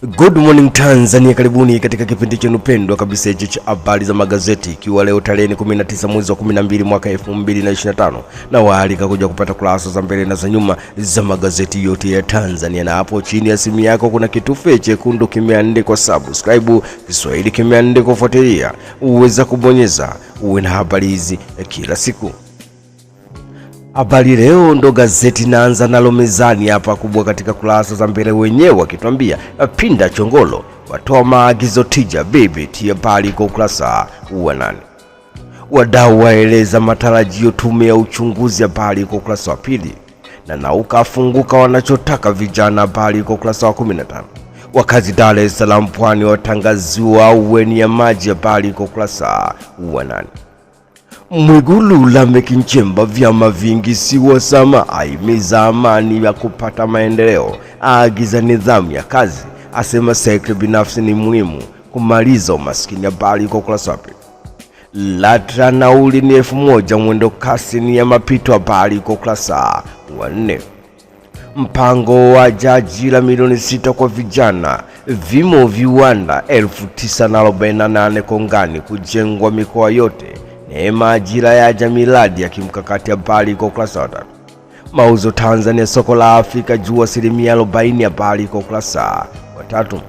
Good morning Tanzania, karibuni katika kipindi chenu pendwa kabisa cha habari za magazeti, ikiwa leo tarehe 19 mwezi wa 12 mwaka 2025, na waalika kuja kupata kurasa za mbele na za nyuma za magazeti yote ya Tanzania. Na hapo chini ya simu yako kuna kitufe chekundu kimeandikwa subscribe, Kiswahili kimeandikwa fuatilia, uweza kubonyeza uwe na habari hizi kila siku. Habari Leo ndo gazeti naanza nalo mezani hapa, kubwa katika kurasa za mbele, wenyewe wakituambia Pinda Chongolo watoa maagizo tija BBT, habari kwa ukurasa wa 8. Wadau waeleza matarajio tume ya uchunguzi, habari kwa ukurasa wa 2. Na Nauka afunguka wanachotaka vijana, habari kwa ukurasa wa 15. Wakazi Dar es Salaam Pwani watangaziwa ahueni ya maji, habari kwa ukurasa wa 8. Mwigulu Lameck Nchemba vyama vingi si wasama, aimiza amani ya kupata maendeleo, aagiza nidhamu ya kazi, asema sekta binafsi ni muhimu kumaliza umaskini, habari kwa ukurasa wa 2. LATRA nauli ni 1000 mwendo kasi ni ya mapito, habari kwa ukurasa wa 4. Mpango wa ajira milioni 6 kwa vijana, vimo viwanda 1948 Kongani kujengwa mikoa yote, neema ajira ya jamiladi ya kimkakati, habari kwa ukurasa wa 3. Mauzo Tanzania soko la Afrika juu 40%, habari kwa ukurasa wa 3.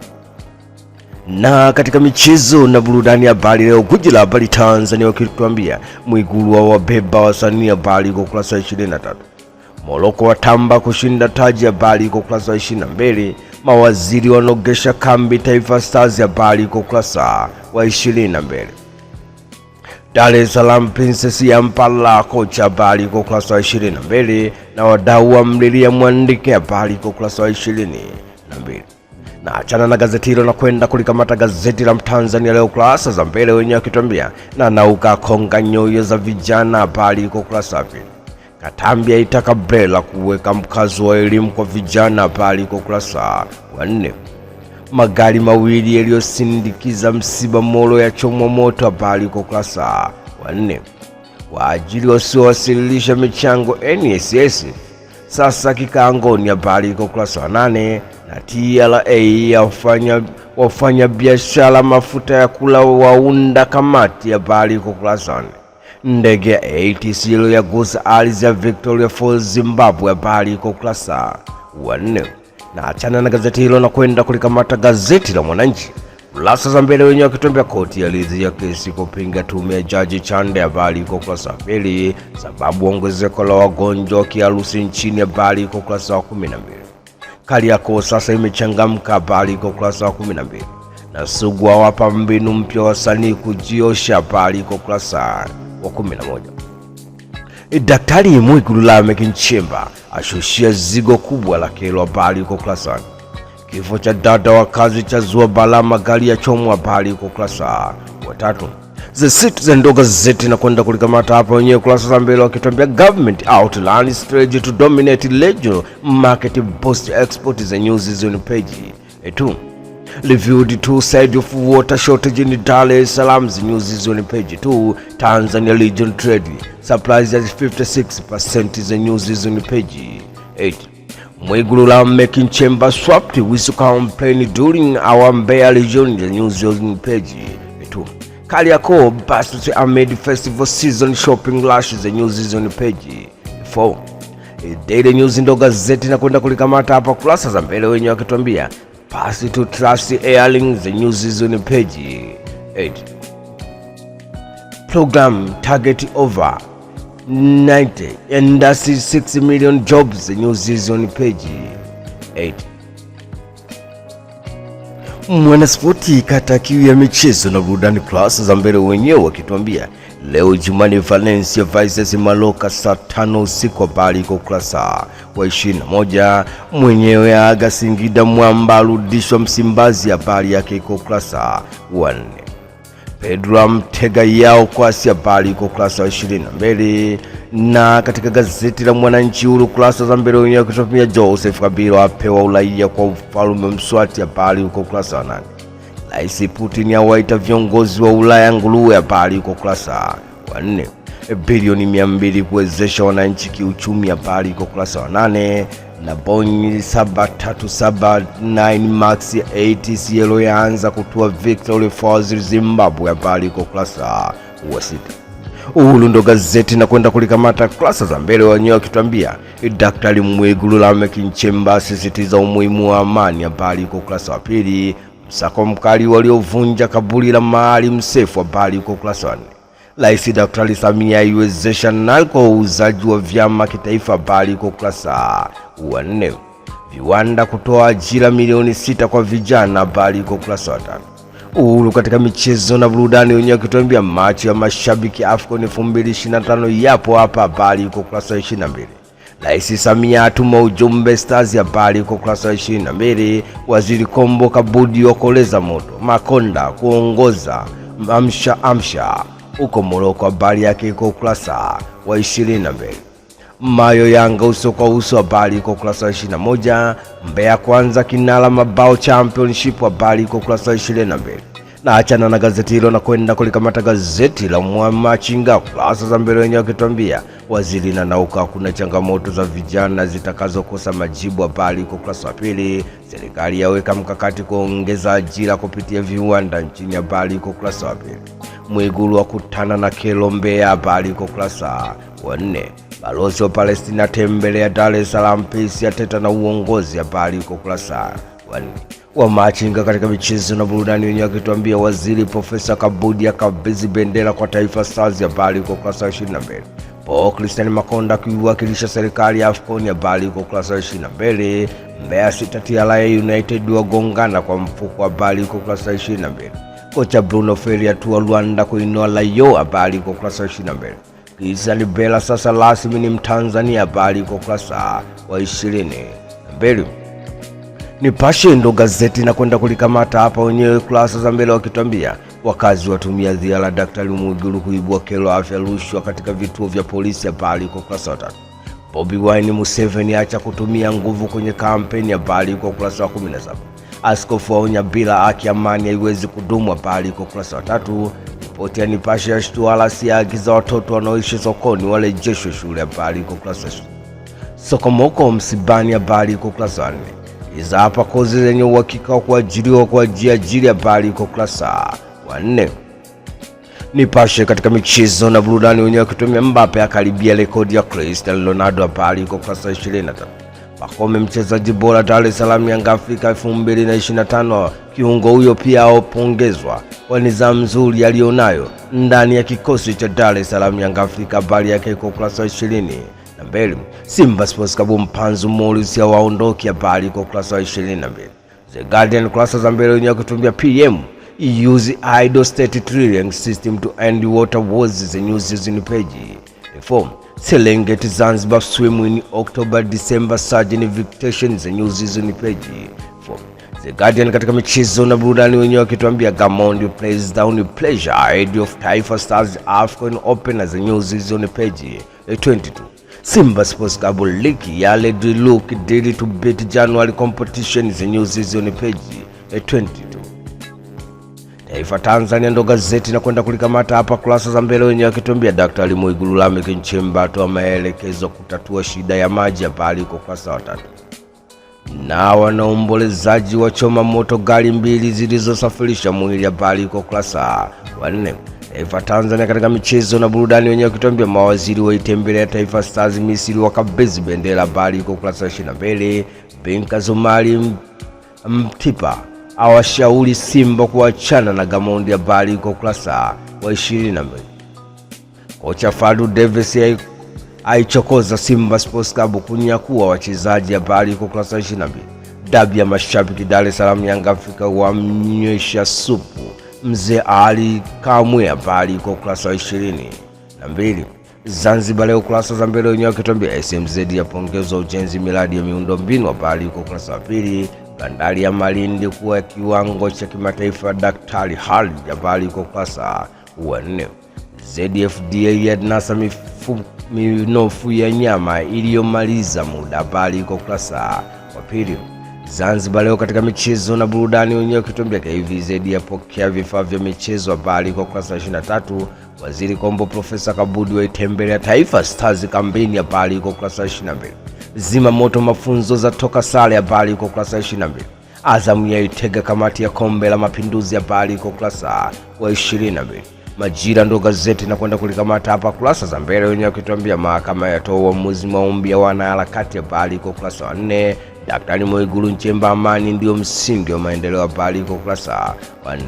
Na katika michezo na burudani, habari Leo guji la habari Tanzania wakituambia Mwigulu wa wabeba wasanii, habari kwa ukurasa wa 23. Morocco watamba kushinda taji, habari kwa ukurasa wa 22. Mawaziri wanogesha kambi Taifa Stars, habari kwa ukurasa wa 22. Dar es Salaam Princess ya mpala kocha, habari kwa ukurasa wa 22. Na wadau wa mlilia Mwandike, habari kwa ukurasa wa 22. Na achana na gazeti hilo na kwenda kulikamata gazeti la Mtanzania Leo kurasa za mbele, wenyewe wakituambia na Nauka konga nyoyo za vijana, habari kwa ukurasa wa 2. Katambi aitaka Brela kuweka mkazo wa elimu kwa vijana, habari kwa ukurasa wa 4. Magari mawili yaliyosindikiza msiba Molo ya chomwa moto, habari kwa ukurasa wa 4. Waajiri wasiowasilisha michango NSS sasa kikaangoni, habari kwa ukurasa wa 8. Na TRA wafanya biashara mafuta ya kula waunda kamati, habari kwa ukurasa wa 4. Ndege ya ATC ya gusa ardhi ya Victoria Falls Zimbabwe, habari kwa ukurasa wa 4. Na achana na gazeti hilo na kwenda kulikamata gazeti la Mwananchi kurasa za mbele, wenyewe wakituambia koti ya lidhia kesi kupinga tume ya Jaji Chande, habari kwa ukurasa wa 2. Sababu ongezeko la wagonjwa wa kiharusi nchini, habari kwa ukurasa wa 12. Kariakoo sasa imechangamka, habari kwa ukurasa wa 12. Na Sugu wapa mbinu mpya wasanii kujiosha, habari kwa ukurasa wa 11. Daktari Mwigulu Lameck Nchemba ashushia zigo kubwa la kero, habari kwa ukurasa wa 4. Kifo cha dada wa kazi cha zua balaa, magari ya chomwa, habari kwa ukurasa wa 3. The Citizen ndo gazeti na kwenda kulikamata hapa, wenyewe kurasa za mbele wakituambia government outlines strategy to dominate regional market, boost export, the news is on page 2. Reviewed two side of water shortage in Dar es Salaam, the news is on page 2. Tanzania region trade supplies at 56%, the news is on page 8. Mwigulu Lameck Nchemba swapped with complaint during our Mbeya region, the news is on page 2. Kariakoo buses amid festival season shopping rush, the news is on page 4. Daily News ndo gazeti na kwenda kulikamata hapa kurasa za mbele, wenyewe wakituambia pass to trust airlines, the news is on page 8. Program target over 90 and that's 6 million jobs, the news is on page 8. Mwanaspoti kata kiu ya michezo na burudani kurasa za mbele, wenyewe wakituambia leo Jumani Valencia vs Maloka saa 5 usiku, habari kwa ukurasa wa 21. Mwenyewe aga Singida Mwamba arudishwa Msimbazi, habari yake kwa ukurasa wa 4. Pedro mtega yao kwasi, habari kwa ukurasa wa 22. Na katika gazeti la Mwananchi huru kurasa za mbele, wenyewe wakituambia Joseph Kabila apewa uraia kwa ufalme Mswati, habari kwa ukurasa wa 8. Rais Putin awaita viongozi wa Ulaya nguruwe, habari kwa ukurasa wa 4. Bilioni 200 kuwezesha wananchi kiuchumi, habari kwa ukurasa wa 8. na Boeing 737 Max 8 CL yaanza kutua Victoria Falls, Zimbabwe. Habari kwa ukurasa wa 6. Uhuru ndo gazeti na kwenda kulikamata kurasa za mbele, wenyewe wakituambia Daktari Mwigulu Lameck Nchemba asisitiza umuhimu wa amani. Habari kwa ukurasa wa 2. Msako mkali waliovunja kaburi la Maalim Seif. Habari kwa ukurasa wa 4. Rais Daktari Samia aiwezesha NALCO uuzaji wa vyama kitaifa. Habari kwa ukurasa wa 4. Viwanda kutoa ajira milioni 6 kwa vijana. Habari kwa ukurasa wa 5. Uhuru katika michezo na burudani, wenyewe kutuambia macho ya mashabiki AFCON 2025 yapo hapa. Habari kwa ukurasa wa 22. Rais Samia atuma ujumbe Stars. Habari kwa ukurasa wa 22. Waziri Kombo Kabudi wakoleza moto Makonda kuongoza amsha uko Moroko. Habari yake kwa ukurasa wa 22. Mayo Yanga uso kwa uso. Habari kwa ukurasa wa 21. Mbeya Kwanza kinala mabao championship. Habari kwa ukurasa wa 22. Na achana na gazeti hilo na kwenda kulikamata gazeti la Mwamachinga kurasa za mbele, wenyewe wakituambia waziri na nauka kuna changamoto za vijana zitakazokosa majibu. Habari kwa ukurasa wa 2. Serikali yaweka mkakati kuongeza ajira kupitia viwanda nchini. Habari kwa ukurasa wa 2. Mwigulu wakutana na Kelo Mbeya. Habari kwa ukurasa wa 4. Balozi wa Palestina tembelea Dar es Salaam, pesi ateta na uongozi. Habari kwa ukurasa wa 4. Wamachinga katika michezo na burudani, wenyewe wakituambia waziri Profesa Kabudi akabidhi bendera kwa Taifa Stars. Habari kwa ukurasa wa 22. Paul Christian Makonda kuiwakilisha serikali ya AFCON. Habari kwa ukurasa wa 22. Mbeya City TRA United wagongana kwa mfuko. Habari kwa ukurasa wa 22. Kocha Bruno Ferri atua Rwanda kuinoa Layo. Habari kwa ukurasa wa 22. Christian Bella sasa rasmi ni Mtanzania. Habari kwa ukurasa wa 22. Nipashe ndo gazeti na kwenda kulikamata hapa, wenyewe kurasa za mbele wakituambia wakazi watumia ziara Daktari Mwigulu kuibua kero afya rushwa katika vituo vya polisi. Habari kwa ukurasa wa 3. Bobi Wine Museveni acha kutumia nguvu kwenye kampeni. Habari kwa ukurasa wa 17. Askofu aonya bila haki amani haiwezi kudumu. Habari kwa ukurasa wa 3. Ripoti ya Nipashe ya shtuala siagiza watoto wanaoishi sokoni warejeshwe shule. Habari kwa ukurasa wa 6. Sokomoko msibani. Habari kwa ukurasa wa 4. Iza hapa kozi zenye uhakika wa kuajiriwa kwa ajili. Habari kwa ukurasa wa 4. Nipashe katika michezo na burudani, wenyewe wakitumia Mbappe akaribia rekodi ya Cristiano Ronaldo. Habari kwa ukurasa wa 23. Pacome mchezaji bora Dar es Salaam Yanga Afrika 2025. Kiungo huyo pia aopongezwa kwa nidhamu nzuri alionayo ndani ya kikosi cha Dar es Salaam Yanga Afrika. Habari yake kwa ukurasa wa 22. Simba Sports Club Mpanzu Morris ya waondoki. Habari kwa ukurasa wa 22. The Guardian kurasa za mbele, wenyewe kutuambia PM use idle state drilling system to end water wars. The news is in page 4. Serengeti Zanzibar swim in October December surge in invitation. The news is in page 4. The Guardian katika michezo na burudani, wenyewe wakituambia Gamondi plays down pleasure ahead of Taifa Stars AFCON Open. As the news is on page 22. Simba Sports Club League yale look did to beat January competition. The news is on page 22. Taifa Tanzania ndo gazeti na kwenda kulikamata hapa kurasa za mbele, wenyewe wakituambia Daktari Mwigulu Lameck Nchemba atoa maelekezo kutatua shida ya maji. Habari kwa ukurasa wa 3. Na wanaombolezaji wachoma moto gari 2 zilizosafirisha mwili. Habari kwa ukurasa wa 4. Taifa Tanzania katika michezo na burudani, wenyewe wakituambia mawaziri waitembelea Taifa Stars Misri wakabidhi bendera. Habari kwa ukurasa wa 22. Benka Zomali Mtipa awashauri Simba kuachana na Gamondi. Habari kwa ukurasa wa 22. Kocha Fadu Davis aichokoza Simba Sports Club kunyakua wachezaji. Habari kwa ukurasa wa 22. Dabi ya mashabiki Dar es Salaam Yanga Afrika wamnywesha supu Mzee Ali Kamwe. Habari kwa ukurasa wa 22. Zanzibar leo kurasa za mbele, wenyewe wakituambia SMZ yapongezwa ujenzi miradi ya miundombinu. Habari kwa ukurasa wa 2. Bandari ya Malindi kuwa kiwango cha kimataifa Daktari Khalid. Habari kwa ukurasa wa 4. ZFDA yanasa minofu ya nyama iliyomaliza muda. Habari kwa ukurasa wa 2. Zanzibar leo katika michezo na burudani, wenyewe wakituambia KVZ yapokea vifaa vya michezo. Habari kwa ukurasa wa 23. Waziri Kombo Profesa Kabudi waitembelea Taifa Stars kampeni. Habari kwa ukurasa wa 22. Zima moto mafunzo za toka sare, habari iko ukurasa 22. Azam yaitega kamati ya kombe la mapinduzi, habari iko ukurasa wa 22. Majira ndo gazeti na kwenda kulikamata hapa kurasa za mbele, wenyewe wakituambia mahakama yatoa uamuzi maombi ya wanaharakati, habari iko ukurasa wa 4. Daktari Mwigulu Nchemba, amani ndio msingi wa maendeleo, habari iko ukurasa wa 4.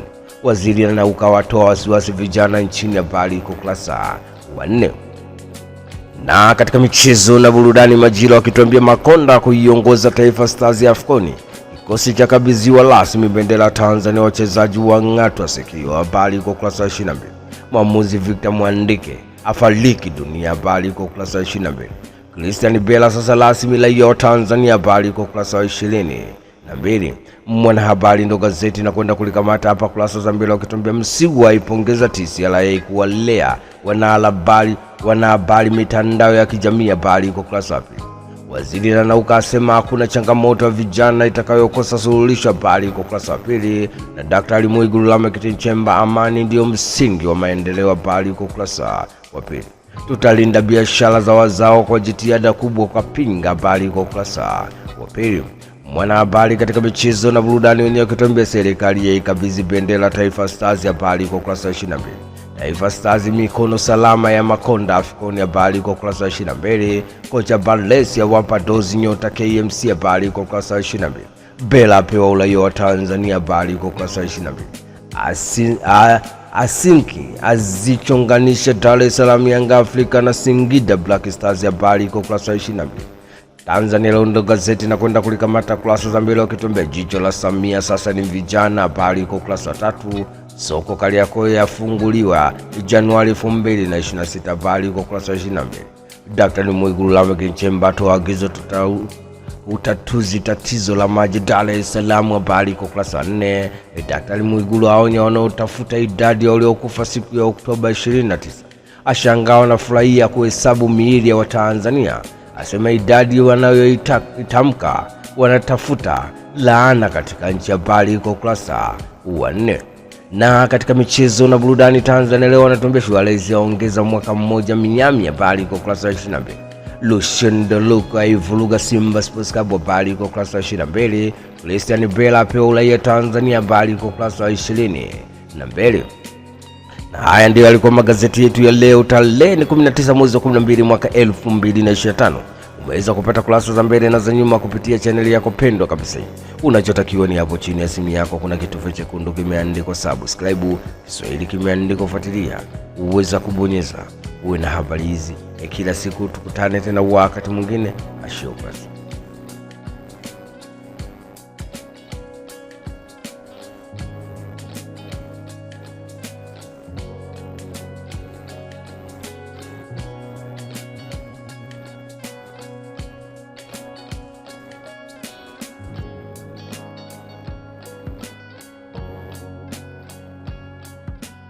Waziri Nanauka watoa wasiwasi vijana nchini, habari iko ukurasa wa 4. Na katika michezo na burudani, Majira wakituambia Makonda kuiongoza Taifa Stars ya AFCON. Kikosi cha kabidhiwa rasmi bendera Tanzania, wachezaji wang'atwa sikio, habari iko ukurasa wa 22. Mwamuzi Victor Mwandike afariki dunia, habari iko ukurasa wa 22. Christian Bella sasa rasmi raia wa Tanzania, habari iko ukurasa wa 22. Mwanahabari ndo gazeti na kwenda kulikamata hapa kurasa za mbele, wakituambia Msigwa aipongeza TCRA kuwalea wanahabari mitandao ya kijamii, habari iko ukurasa wa 2. Waziri Nanauka asema hakuna changamoto ya vijana itakayokosa suluhisho, habari iko ukurasa wa 2. Na Daktari Mwigulu Lameck Nchemba, amani ndio msingi wa maendeleo, habari iko ukurasa wa 2. Tutalinda biashara za wazao kwa jitihada kubwa kwa pinga, habari iko ukurasa wa 2. Mwanahabari katika michezo na burudani, wenyewe kutuambia serikali yaikabidhi bendera Taifa Stars, habari iko ukurasa wa 22. Taifa Stars mikono salama ya Makonda AFCON, habari iko ukurasa wa 22. Kocha Barles awapa dozi nyota KMC, habari iko ukurasa wa 22. Bella apewa uraia wa Tanzania, habari iko ukurasa wa 22. Asinki azichonganisha Dar es Salaam Yanga Afrika na Singida Black Stars, habari iko ukurasa wa 22. Tanzania Leo ndo gazeti na kwenda kulikamata kurasa za mbele, wakituambia jicho la Samia sasa ni vijana, habari iko ukurasa wa 3. Soko Kariakoo yafunguliwa Januari 2026, habari iko ukurasa wa 22. Daktari Mwigulu Lameck Nchemba atoa agizo utatuzi tatizo la maji Dar es Salaam, habari iko ukurasa wa 4. Daktari Mwigulu aonya wanaotafuta idadi ya waliokufa siku ya Oktoba 29. Ashangaa wanafurahia kuhesabu miili ya Watanzania, asema idadi wanayoitamka wanatafuta laana katika nchi, habari iko ukurasa wa 4. Na katika michezo na burudani, Tanzania Leo wanatuambia Suarez aongeza mwaka mmoja Miami, habari iko ukurasa wa 22. Lucien Deluca aivuruga Simba Sports Club, habari iko ukurasa wa 22. Christian Bella apewa uraia Tanzania, habari iko ukurasa wa 22. Na haya ndio yalikuwa magazeti yetu ya leo tarehe 19 mwezi wa 12 mwaka 2025. Umeweza kupata kurasa za mbele na za nyuma kupitia chaneli yako pendwa kabisa. Unachotakiwa ni hapo chini ya simu yako kuna kitufe chekundu kimeandikwa subscribe, Kiswahili kimeandikwa fuatilia. Uweza kubonyeza uwe na habari hizi kila siku. Tukutane tena wakati mwingine. Ashukrani.